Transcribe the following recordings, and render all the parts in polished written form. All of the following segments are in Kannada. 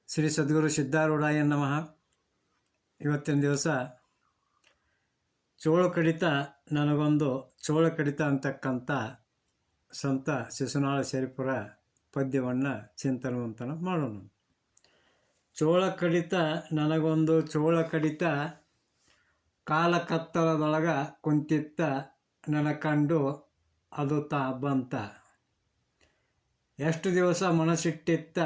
ಶ್ರೀ ಸದ್ಗುರು ಸಿದ್ಧಾರೂಢಾಯ ನಮಃ. ಇವತ್ತಿನ ದಿವಸ ಚೋಳ ಕಡಿತ ನನಗೊಂದು ಚೋಳ ಕಡಿತ ಅಂತಕ್ಕಂಥ ಸಂತ ಶಿಶುನಾಳ ಶರೀಫರ ಪದ್ಯವನ್ನು ಚಿಂತನವಂತನ ಮಾಡೋಣ. ಚೋಳ ಕಡಿತ ನನಗೊಂದು ಚೋಳ ಕಡಿತ, ಕಾಲ ಕತ್ತಲದೊಳಗ ಕುಂತಿತ್ತ ನನ್ನ ಕಂಡು ಅದು ತಾ ಬಂತ. ಎಷ್ಟು ದಿವಸ ಮನಸ್ಸಿಟ್ಟಿತ್ತ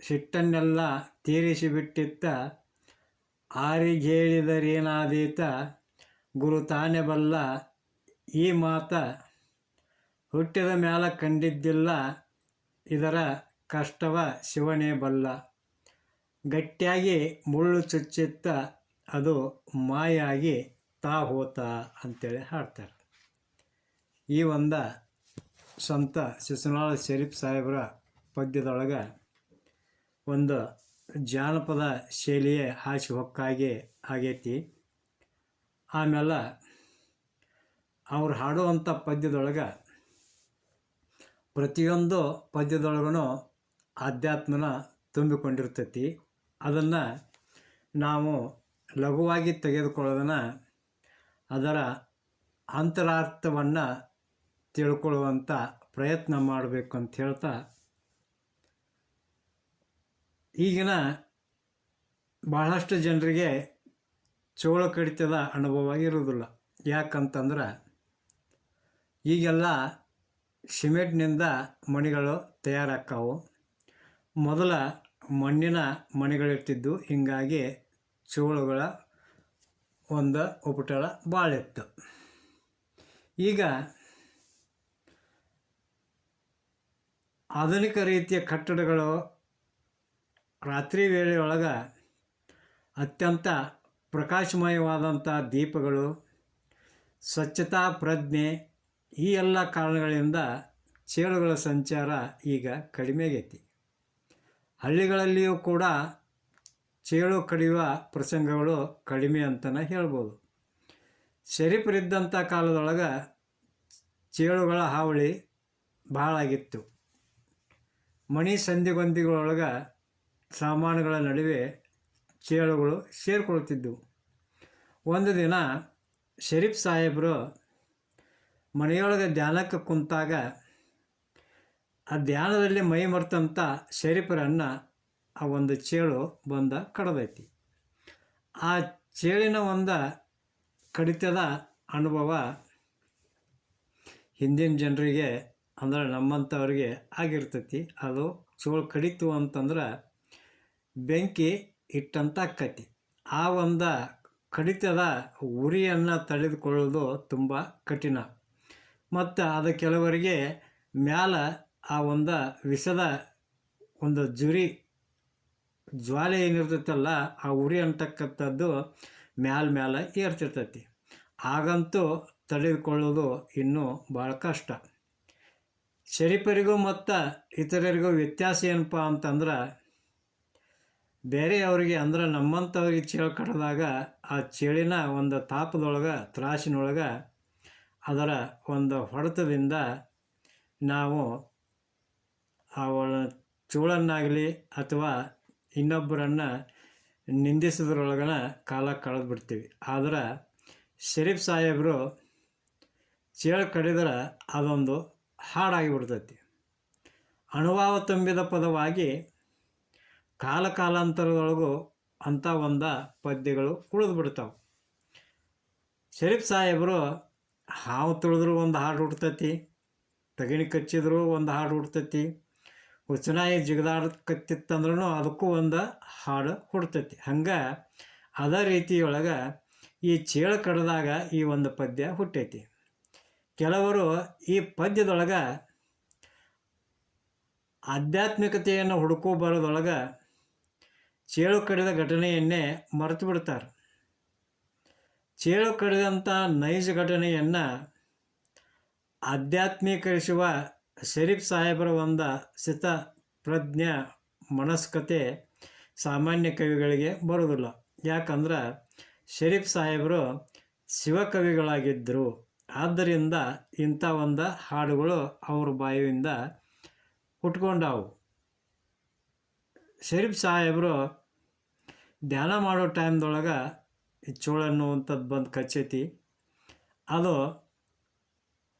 ಸಿಟ್ಟನ್ನೆಲ್ಲ ತೀರಿಸಿಬಿಟ್ಟಿತ್ತ, ಆರಿಗೇಳಿದರೇನಾದೀತ ಗುರು ತಾನೇ ಬಲ್ಲ. ಈ ಮಾತ ಹುಟ್ಟಿದ ಮ್ಯಾಲ ಕಂಡಿದ್ದಿಲ್ಲ, ಇದರ ಕಷ್ಟವ ಶಿವನೇ ಬಲ್ಲ. ಗಟ್ಟಿಯಾಗಿ ಮುಳ್ಳು ಚುಚ್ಚಿತ್ತ, ಅದು ಮಾಯಾಗಿ ತಾ ಹೋತ ಅಂತೇಳಿ ಹಾಡ್ತಾರೆ. ಈ ಒಂದು ಸಂತ ಶಿಶುನಾಳ ಶರೀಫ್ ಸಾಹೇಬರ ಪದ್ಯದೊಳಗೆ ಒಂದು ಜಾನಪದ ಶೈಲಿಯೇ ಹಾಸಿ ಹೊಕ್ಕಾಗಿ ಆಗೈತಿ. ಆಮೇಲೆ ಅವ್ರು ಹಾಡುವಂಥ ಪದ್ಯದೊಳಗೆ ಪ್ರತಿಯೊಂದು ಪದ್ಯದೊಳಗೂ ಆಧ್ಯಾತ್ಮನ ತುಂಬಿಕೊಂಡಿರ್ತೈತಿ. ಅದನ್ನು ನಾವು ಲಘುವಾಗಿ ತೆಗೆದುಕೊಳ್ಳೋದನ್ನು ಅದರ ಅಂತರಾರ್ಥವನ್ನು ತಿಳ್ಕೊಳ್ಳುವಂಥ ಪ್ರಯತ್ನ ಮಾಡಬೇಕು ಅಂತ ಹೇಳ್ತಾ, ಈಗಿನ ಬಹಳಷ್ಟು ಜನರಿಗೆ ಚೋಳ ಕಡಿತದ ಅನುಭವ ಇರುವುದಿಲ್ಲ. ಯಾಕಂತಂದ್ರೆ ಈಗೆಲ್ಲ ಸಿಮೆಂಟ್ನಿಂದ ಮಣಿಗಳು ತಯಾರಾಕ್ಕವು. ಮೊದಲ ಮಣ್ಣಿನ ಮಣಿಗಳಿರ್ತಿದ್ದು, ಹೀಗಾಗಿ ಚೋಳುಗಳ ಒಂದು ಉಪಟಳ ಭಾಳ ಇತ್ತು. ಈಗ ಆಧುನಿಕ ರೀತಿಯ ಕಟ್ಟಡಗಳು, ರಾತ್ರಿ ವೇಳೆಯೊಳಗೆ ಅತ್ಯಂತ ಪ್ರಕಾಶಮಯವಾದಂಥ ದೀಪಗಳು, ಸ್ವಚ್ಛತಾ ಪ್ರಜ್ಞೆ, ಈ ಎಲ್ಲ ಕಾರಣಗಳಿಂದ ಚೇಳುಗಳ ಸಂಚಾರ ಈಗ ಕಡಿಮೆ ಆಗೈತಿ. ಹಳ್ಳಿಗಳಲ್ಲಿಯೂ ಕೂಡ ಚೇಳು ಕಡಿಯುವ ಪ್ರಸಂಗಗಳು ಕಡಿಮೆ ಅಂತಲೇ ಹೇಳ್ಬೋದು. ಶರೀಫರಿದ್ದಂಥ ಕಾಲದೊಳಗೆ ಚೇಳುಗಳ ಹಾವಳಿ ಭಾಳ ಆಗಿತ್ತು. ಮಣಿ ಸಂಧಿಗೊಂದಿಗಳೊಳಗೆ ಸಾಮಾನುಗಳ ನಡುವೆ ಚೇಳುಗಳು ಸೇರಿಕೊಳ್ತಿದ್ದವು. ಒಂದು ದಿನ ಶರೀಫ್ ಸಾಹೇಬರು ಮನೆಯೊಳಗೆ ಧ್ಯಾನಕ್ಕೆ ಕುಂತಾಗ ಆ ಧ್ಯಾನದಲ್ಲಿ ಮೈ ಮರೆತಂಥ ಶರೀಫರನ್ನು ಆ ಒಂದು ಚೇಳು ಬಂದ ಕಡದೈತಿ. ಆ ಚೇಳಿನ ಒಂದು ಕಡಿತದ ಅನುಭವ ಹಿಂದಿನ ಜನರಿಗೆ, ಅಂದ್ರೆ ನಮ್ಮಂಥವ್ರಿಗೆ ಆಗಿರ್ತೈತಿ. ಅದು ಚೋಳು ಕಡಿತು ಅಂತಂದ್ರೆ ಬೆಂಕಿ ಇಟ್ಟಂತ ಆಕ್ಕೈತಿ. ಆ ಒಂದು ಕಡಿತದ ಉರಿಯನ್ನು ತಡೆದುಕೊಳ್ಳೋದು ತುಂಬ ಕಠಿಣ. ಮತ್ತು ಅದು ಕೆಲವರಿಗೆ ಮ್ಯಾಲ ಆ ಒಂದು ವಿಷದ ಒಂದು ಜ್ವಾಲೆ ಏನಿರ್ತೈತಲ್ಲ, ಆ ಉರಿ ಅಂತಕ್ಕಂಥದ್ದು ಮ್ಯಾಲ ಏರ್ತಿರ್ತೈತಿ. ಆಗಂತೂ ತಡೆದುಕೊಳ್ಳೋದು ಇನ್ನೂ ಭಾಳ ಕಷ್ಟ. ಶರೀಫರಿಗೂ ಮತ್ತು ಇತರರಿಗೂ ವ್ಯತ್ಯಾಸ ಏನಪ್ಪ ಅಂತಂದ್ರೆ, ಬೇರೆಯವರಿಗೆ ಅಂದ್ರೆ ನಮ್ಮಂಥವ್ರಿಗೆ ಚೇಳು ಕಡಿದಾಗ ಆ ಚೇಳಿನ ಒಂದು ತಾಪದೊಳಗೆ, ತ್ರಾಸಿನೊಳಗೆ ಅದರ ಒಂದು ಹೊಡೆತದಿಂದ ನಾವು ಅವಳ ಚೂಳನ್ನಾಗಲಿ ಅಥವಾ ಇನ್ನೊಬ್ಬರನ್ನು ನಿಂದಿಸೋದ್ರೊಳಗನ ಕಾಲ ಕಳೆದು ಬಿಡ್ತೀವಿ. ಆದ್ರೆ ಶರೀಫ್ ಸಾಹೇಬರು ಚೇಳು ಕಡಿದ್ರೆ ಅದೊಂದು ಹಾಡಾಗಿಬಿಡ್ತೈತಿ. ಅನುಭವ ತುಂಬಿದ ಪದವಾಗಿ ಕಾಲಾಂತರದೊಳಗೂ ಅಂಥ ಒಂದು ಪದ್ಯಗಳು ಉಳಿದು ಬಿಡ್ತಾವೆ. ಶರೀಫ್ ಸಾಹೇಬರು ಹಾವು ತುಳಿದ್ರು ಒಂದು ಹಾಡು ಹುಡ್ತೈತಿ, ತಗಣಿ ಕಚ್ಚಿದ್ರು ಒಂದು ಹಾಡು ಹುಡ್ತೈತಿ, ಹುಚ್ಚನಾಯಿ ಜಿಗದಾಡಕತ್ತಿತ್ತಂದ್ರೂ ಅದಕ್ಕೂ ಒಂದು ಹಾಡು ಹುಡ್ತೈತಿ. ಹಂಗೆ ಅದೇ ರೀತಿಯೊಳಗೆ ಈ ಚೇಳು ಕಡ್ದಾಗ ಈ ಒಂದು ಪದ್ಯ ಹುಟ್ಟೈತಿ. ಕೆಲವರು ಈ ಪದ್ಯದೊಳಗೆ ಆಧ್ಯಾತ್ಮಿಕತೆಯನ್ನು ಹುಡುಕೋ ಬರೋದೊಳಗೆ ಚೇಳು ಕಡಿದ ಘಟನೆಯನ್ನೇ ಮರೆತು ಬಿಡ್ತಾರೆ. ಚೇಳು ಕಡಿದಂಥ ನೈಜ ಘಟನೆಯನ್ನು ಆಧ್ಯಾತ್ಮೀಕರಿಸುವ ಶರೀಫ್ ಸಾಹೇಬರ ಒಂದು ಸ್ಥಿತಪ್ರಜ್ಞ ಮನಸ್ಕತೆ ಸಾಮಾನ್ಯ ಕವಿಗಳಿಗೆ ಬರೋದಿಲ್ಲ. ಯಾಕಂದ್ರೆ ಶರೀಫ್ ಸಾಹೇಬರು ಶಿವಕವಿಗಳಾಗಿದ್ದರು. ಆದ್ದರಿಂದ ಇಂಥ ಒಂದು ಹಾಡುಗಳು ಅವ್ರ ಬಾಯಿಯಿಂದ ಹುಟ್ಕೊಂಡವು. ಶರೀಫ್ ಸಾಹೇಬರು ಧ್ಯಾನ ಮಾಡೋ ಟೈಮ್ದೊಳಗೆ ಈ ಚೋಳ ಅನ್ನುವಂಥದ್ದು ಬಂದು ಕಚ್ಚೈತಿ. ಅದು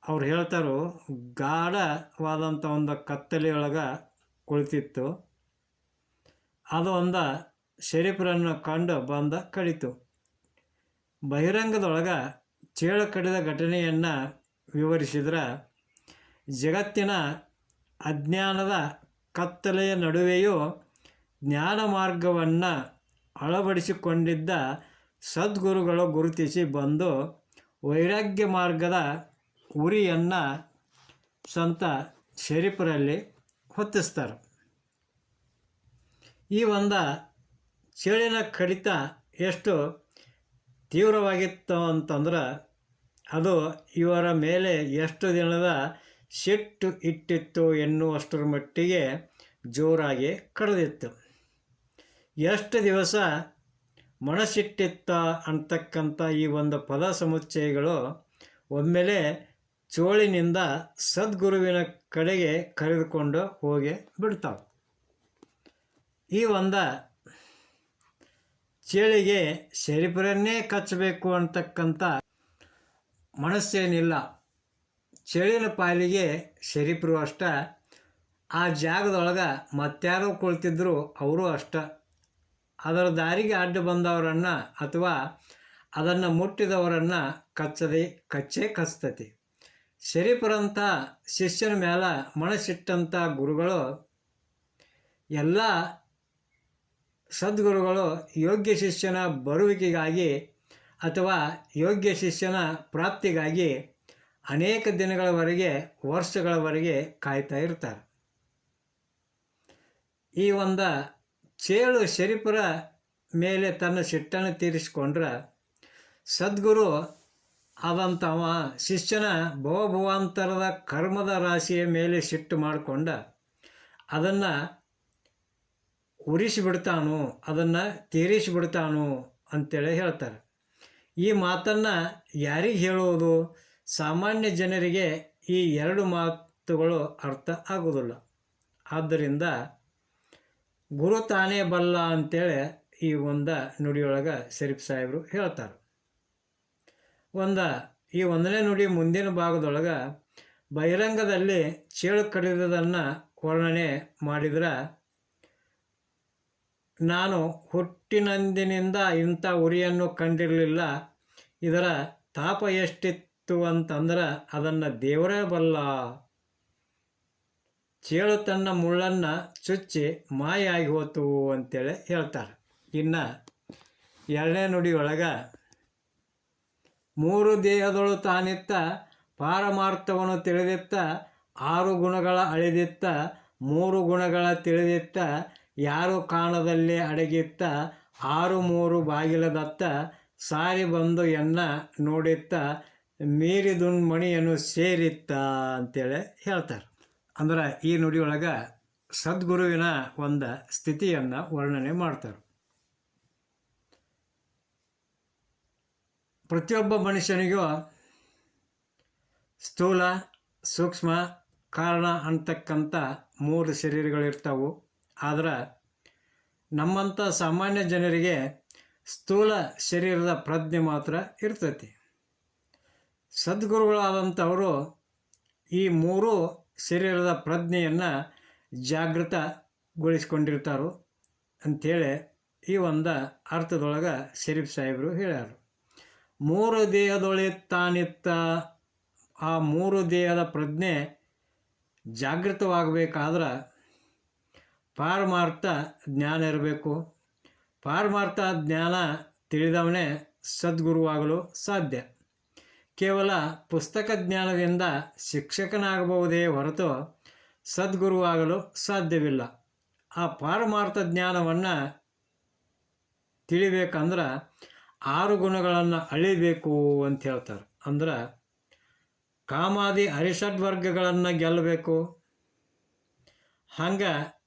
ಅವ್ರು ಹೇಳ್ತಾರೋ ಗಾಢವಾದಂಥ ಒಂದು ಕತ್ತಲೆಯೊಳಗೆ ಕುಳಿತಿತ್ತು. ಅದು ಒಂದು ಶರೀಫರನ್ನು ಕಂಡು ಬಂದ ಕಡಿತು. ಬಹಿರಂಗದೊಳಗೆ ಚೇಳು ಕಡಿದ ಘಟನೆಯನ್ನು ವಿವರಿಸಿದ್ರೆ, ಜಗತ್ತಿನ ಅಜ್ಞಾನದ ಕತ್ತಲೆಯ ನಡುವೆಯೂ ಜ್ಞಾನ ಮಾರ್ಗವನ್ನು ಅಳವಡಿಸಿಕೊಂಡಿದ್ದ ಸದ್ಗುರುಗಳು ಗುರುತಿಸಿ ಬಂದು ವೈರಾಗ್ಯ ಮಾರ್ಗದ ಉರಿಯನ್ನು ಸಂತ ಶರೀಫರಲ್ಲಿ ಹೊತ್ತಿಸ್ತಾರೆ. ಈ ಒಂದು ಚೇಳಿನ ಕಡಿತ ಎಷ್ಟು ತೀವ್ರವಾಗಿತ್ತು ಅಂತಂದ್ರೆ, ಅದು ಇವರ ಮೇಲೆ ಎಷ್ಟು ದಿನದ ಸಿಟ್ಟು ಇಟ್ಟಿತ್ತು ಎನ್ನುವಷ್ಟರ ಮಟ್ಟಿಗೆ ಜೋರಾಗಿ ಕಡಿದಿತ್ತು. ಎಷ್ಟು ದಿವಸ ಮನಸ್ಸಿಟ್ಟಿತ್ತ ಅಂತಕ್ಕಂಥ ಈ ಒಂದು ಪದ ಸಮುಚ್ಚಯಗಳು ಒಮ್ಮೆಲೆ ಚೋಳಿನಿಂದ ಸದ್ಗುರುವಿನ ಕಡೆಗೆ ಕರೆದುಕೊಂಡು ಹೋಗಿ ಬಿಡ್ತಾವೆ. ಈ ಒಂದು ಚೇಳಿಗೆ ಶರೀಫರನ್ನೇ ಕಚ್ಚಬೇಕು ಅಂತಕ್ಕಂಥ ಮನಸ್ಸೇನಿಲ್ಲ. ಚೇಳಿನ ಪಾಲಿಗೆ ಶರೀಫರು ಅಷ್ಟ, ಆ ಜಾಗದೊಳಗೆ ಮತ್ತಾರು ಕುಳಿತಿದ್ರು ಅವರು ಅಷ್ಟ. ಅದರ ದಾರಿಗೆ ಅಡ್ಡ ಬಂದವರನ್ನು ಅಥವಾ ಅದನ್ನು ಮುಟ್ಟಿದವರನ್ನು ಕಚ್ಚೇ ಕಚ್ತತಿ. ಶರೀಫರಂಥ ಶಿಷ್ಯನ ಮೇಲೆ ಮನಸ್ಸಿಟ್ಟಂಥ ಗುರುಗಳು, ಎಲ್ಲ ಸದ್ಗುರುಗಳು ಯೋಗ್ಯ ಶಿಷ್ಯನ ಬರುವಿಕೆಗಾಗಿ ಅಥವಾ ಯೋಗ್ಯ ಶಿಷ್ಯನ ಪ್ರಾಪ್ತಿಗಾಗಿ ಅನೇಕ ದಿನಗಳವರೆಗೆ, ವರ್ಷಗಳವರೆಗೆ ಕಾಯ್ತಾ ಇರ್ತಾರೆ. ಈ ಒಂದು ಚೇಳು ಶರೀಫರ ಮೇಲೆ ತನ್ನ ಸಿಟ್ಟನ್ನು ತೀರಿಸಿಕೊಂಡ್ರೆ, ಸದ್ಗುರು ಆದಂಥವ ಶಿಷ್ಯನ ಭವಭವಾಂತರದ ಕರ್ಮದ ರಾಶಿಯ ಮೇಲೆ ಸಿಟ್ಟು ಮಾಡಿಕೊಂಡ ಅದನ್ನು ಉರಿಸಿಬಿಡ್ತಾನು, ಅದನ್ನು ತೀರಿಸಿಬಿಡ್ತಾನು ಅಂತೇಳಿ ಹೇಳ್ತಾರೆ. ಈ ಮಾತನ್ನು ಯಾರಿಗೆ ಹೇಳುವುದು? ಸಾಮಾನ್ಯ ಜನರಿಗೆ ಈ ಎರಡು ಮಾತುಗಳು ಅರ್ಥ ಆಗೋದಿಲ್ಲ. ಆದ್ದರಿಂದ ಗುರು ತಾನೇ ಬಲ್ಲ ಅಂತೇಳಿ ಈ ಒಂದು ನುಡಿಯೊಳಗೆ ಶರೀಫ್ ಸಾಹೇಬರು ಹೇಳ್ತಾರೆ. ಈ ಒಂದನೇ ನುಡಿ ಮುಂದಿನ ಭಾಗದೊಳಗೆ ಬಹಿರಂಗದಲ್ಲಿ ಚೇಳು ಕಡಿದುದನ್ನು ವರ್ಣನೆ ಮಾಡಿದ್ರೆ, ನಾನು ಹುಟ್ಟಿನಂದಿನಿಂದ ಇಂಥ ಉರಿಯನ್ನು ಕಂಡಿರಲಿಲ್ಲ, ಇದರ ತಾಪ ಎಷ್ಟಿತ್ತು ಅಂತಂದ್ರೆ ಅದನ್ನು ದೇವರೇ ಬಲ್ಲ. ಚೇಳು ತನ್ನ ಮುಳ್ಳನ್ನು ಚುಚ್ಚಿ ಮಾಯಾಗಿ ಹೋತು ಅಂತೇಳಿ ಹೇಳ್ತಾರೆ. ಇನ್ನು ಎರಡನೇ ನುಡಿಯೊಳಗೆ, ಮೂರು ದೇಹದೊಳು ತಾನಿತ್ತ ಪಾರಮಾರ್ಥವನ್ನು ತಿಳಿದಿತ್ತ, ಆರು ಗುಣಗಳ ಅಳಿದಿತ್ತ, ಮೂರು ಗುಣಗಳ ತಿಳಿದಿತ್ತ, ಯಾರು ಕಾಣದಲ್ಲಿ ಅಡಗಿತ್ತ, ಆರು ಮೂರು ಬಾಗಿಲದತ್ತ, ಸಾರಿ ಬಂದು ಎನ್ನ ನೋಡಿತ್ತ, ಮೀರಿದುಣ್ಮಣಿಯನ್ನು ಸೇರಿತ್ತ ಅಂತೇಳಿ ಹೇಳ್ತಾರೆ. ಅಂದ್ರೆ ಈ ನುಡಿಯೊಳಗೆ ಸದ್ಗುರುವಿನ ಒಂದು ಸ್ಥಿತಿಯನ್ನು ವರ್ಣನೆ ಮಾಡ್ತಾರೆ. ಪ್ರತಿಯೊಬ್ಬ ಮನುಷ್ಯನಿಗೂ ಸ್ಥೂಲ, ಸೂಕ್ಷ್ಮ, ಕಾರಣ ಅಂತಕ್ಕಂಥ ಮೂರು ಶರೀರಗಳಿರ್ತಾವೆ. ಆದರೆ ನಮ್ಮಂಥ ಸಾಮಾನ್ಯ ಜನರಿಗೆ ಸ್ಥೂಲ ಶರೀರದ ಪ್ರಜ್ಞೆ ಮಾತ್ರ ಇರ್ತೈತಿ. ಸದ್ಗುರುಗಳಾದಂಥವರು ಈ ಮೂರು ಶರೀರದ ಪ್ರಜ್ಞೆಯನ್ನು ಜಾಗೃತಗೊಳಿಸ್ಕೊಂಡಿರ್ತಾರೋ ಅಂಥೇಳಿ ಈ ಒಂದು ಅರ್ಥದೊಳಗೆ ಶರೀಫ್ ಸಾಹೇಬರು ಹೇಳ್ಯಾರ. ಮೂರು ದೇಹದೊಳಿತ್ತಾನಿತ್ತ, ಆ ಮೂರು ದೇಹದ ಪ್ರಜ್ಞೆ ಜಾಗೃತವಾಗಬೇಕಾದ್ರೆ ಪಾರಮಾರ್ಥ ಜ್ಞಾನ ಇರಬೇಕು. ಪಾರಮಾರ್ಥ ಜ್ಞಾನ ತಿಳಿದವನೇ ಸದ್ಗುರುವಾಗಲು ಸಾಧ್ಯ. ಕೇವಲ ಪುಸ್ತಕ ಜ್ಞಾನದಿಂದ ಶಿಕ್ಷಕನಾಗಬಹುದೇ ಹೊರತು ಸದ್ಗುರುವಾಗಲು ಸಾಧ್ಯವಿಲ್ಲ. ಆ ಪಾರಮಾರ್ಥ ಜ್ಞಾನವನ್ನು ತಿಳಿಬೇಕಂದ್ರೆ ಆರು ಗುಣಗಳನ್ನು ಅಳಿಬೇಕು ಅಂತ ಹೇಳ್ತಾರೆ. ಅಂದ್ರೆ ಕಾಮಾದಿ ಅರಿಷಡ್ವರ್ಗಗಳನ್ನು ಗೆಲ್ಲಬೇಕು. ಹಂಗೆ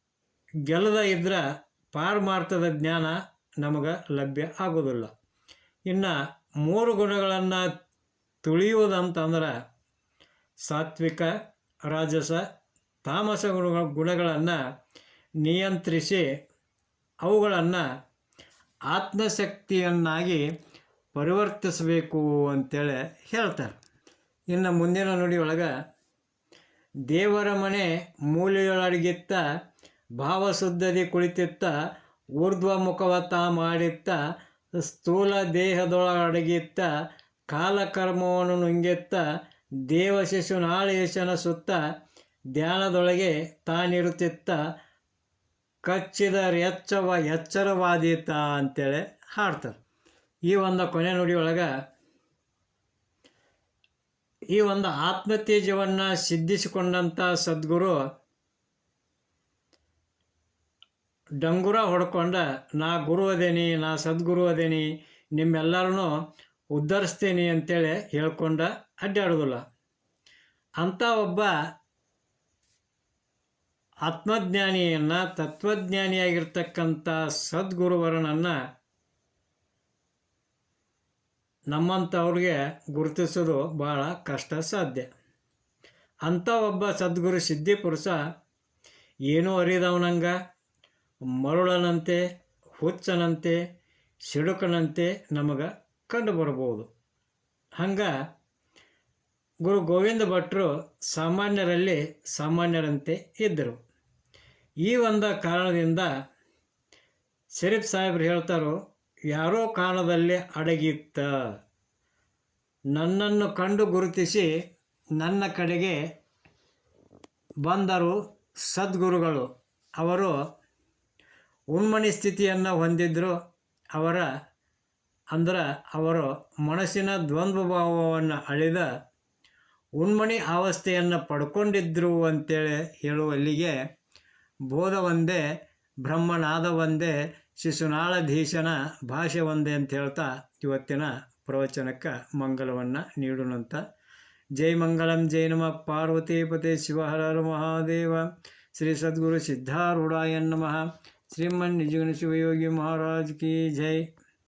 ಗೆಲ್ಲದ ಇದ್ರೆ ಪಾರಮಾರ್ಥದ ಜ್ಞಾನ ನಮಗೆ ಲಭ್ಯ ಆಗೋದಿಲ್ಲ. ಇನ್ನು ಮೂರು ಗುಣಗಳನ್ನು ತುಳಿಯುವುದಂತಂದ್ರೆ ಸಾತ್ವಿಕ, ರಾಜಸ, ತಾಮಸ ಗುಣಗಳನ್ನು ನಿಯಂತ್ರಿಸಿ ಅವುಗಳನ್ನು ಆತ್ಮಶಕ್ತಿಯನ್ನಾಗಿ ಪರಿವರ್ತಿಸಬೇಕು ಅಂತೇಳಿ ಹೇಳ್ತಾರೆ. ಇನ್ನು ಮುಂದಿನ ನುಡಿಯೊಳಗೆ ದೇವರ ಮನೆ ಮೂಲೆಯೊಳಗಿತ್ತ ಭಾವಶುದ್ಧದಿ ಕುಳಿತಿತ್ತ ಊರ್ಧ್ವಮುಖವತ ಮಾಡಿತ್ತ ಸ್ಥೂಲ ದೇಹದೊಳಗಡಗಿತ್ತ ಕಾಲಕರ್ಮವನ್ನು ನುಂಗಿತ್ತ ದೇವಶಿಶುನಾಳೇಶನ ಸುತ್ತ ಧ್ಯಾನದೊಳಗೆ ತಾನಿರುತ್ತಿತ್ತ ಕಚ್ಚಿದ ಎಚ್ಚರವಾದೀತ ಅಂತೇಳಿ ಹಾಡ್ತಾರೆ. ಈ ಒಂದು ಕೊನೆ ನುಡಿಯೊಳಗೆ ಈ ಒಂದು ಆತ್ಮತೇಜವನ್ನು ಸಿದ್ಧಿಸಿಕೊಂಡಂಥ ಸದ್ಗುರು ಡಂಗುರ ಹೊಡ್ಕೊಂಡ ನಾ ಗುರು ಅದೇನಿ, ನಾ ಸದ್ಗುರು ಅದೇನಿ, ನಿಮ್ಮೆಲ್ಲರನ್ನೂ ಉದ್ಧರಿಸ್ತೀನಿ ಅಂತೇಳಿ ಹೇಳ್ಕೊಂಡ ಅಡ್ಡಾಡೋದಿಲ್ಲ. ಅಂಥ ಒಬ್ಬ ಆತ್ಮಜ್ಞಾನಿಯನ್ನು, ತತ್ವಜ್ಞಾನಿಯಾಗಿರ್ತಕ್ಕಂಥ ಸದ್ಗುರುವರನನ್ನು ನಮ್ಮಂಥವ್ರಿಗೆ ಗುರುತಿಸೋದು ಭಾಳ ಕಷ್ಟ ಸಾಧ್ಯ. ಅಂಥ ಒಬ್ಬ ಸದ್ಗುರು ಸಿದ್ಧಿಪುರುಷ ಏನೂ ಅರಿದವನಂಗ ಮರುಳನಂತೆ, ಹುಚ್ಚನಂತೆ, ಸಿಡುಕನಂತೆ ನಮಗೆ ಕಂಡುಬರಬಹುದು. ಹಂಗೆ ಗುರು ಗೋವಿಂದ ಭಟ್ರು ಸಾಮಾನ್ಯರಲ್ಲಿ ಸಾಮಾನ್ಯರಂತೆ ಇದ್ದರು. ಈ ಒಂದು ಕಾರಣದಿಂದ ಶರೀಫ್ ಸಾಹೇಬ್ರು ಹೇಳ್ತಾರೋ, ಯಾರೋ ಕಾರಣದಲ್ಲಿ ಅಡಗಿತ್ತ, ನನ್ನನ್ನು ಕಂಡು ಗುರುತಿಸಿ ನನ್ನ ಕಡೆಗೆ ಬಂದರು ಸದ್ಗುರುಗಳು. ಅವರು ಉನ್ಮನಿ ಸ್ಥಿತಿಯನ್ನು ಹೊಂದಿದ್ರು. ಅವರು ಮನಸ್ಸಿನ ದ್ವಂದ್ವ ಭಾವವನ್ನು ಅಳಿದ ಉನ್ಮನಿ ಅವಸ್ಥೆಯನ್ನು ಪಡ್ಕೊಂಡಿದ್ರು ಅಂತೇಳಿ ಹೇಳುವಲ್ಲಿಗೆ ಬೋಧ ಒಂದೇ, ಬ್ರಹ್ಮನಾದ ಒಂದೇ, ಶಿಶುನಾಳಧೀಶನ ಭಾಷೆ ಒಂದೇ ಅಂತ ಹೇಳ್ತಾ ಇವತ್ತಿನ ಪ್ರವಚನಕ್ಕೆ ಮಂಗಲವನ್ನು ನೀಡೋಣಂತ. ಜೈ ಮಂಗಳಂ. ಜೈ ನಮಃ ಪಾರ್ವತೀಪತೆ ಶಿವ ಹರ ಹರ ಮಹಾದೇವ. ಶ್ರೀ ಸದ್ಗುರು ಸಿದ್ಧಾರೂಢಾಯ ನಮಃ. ಶ್ರೀಮನ್ ನಿಜಗುಣ ಶಿವಯೋಗಿ ಮಹಾರಾಜ್ ಕಿ ಜೈ.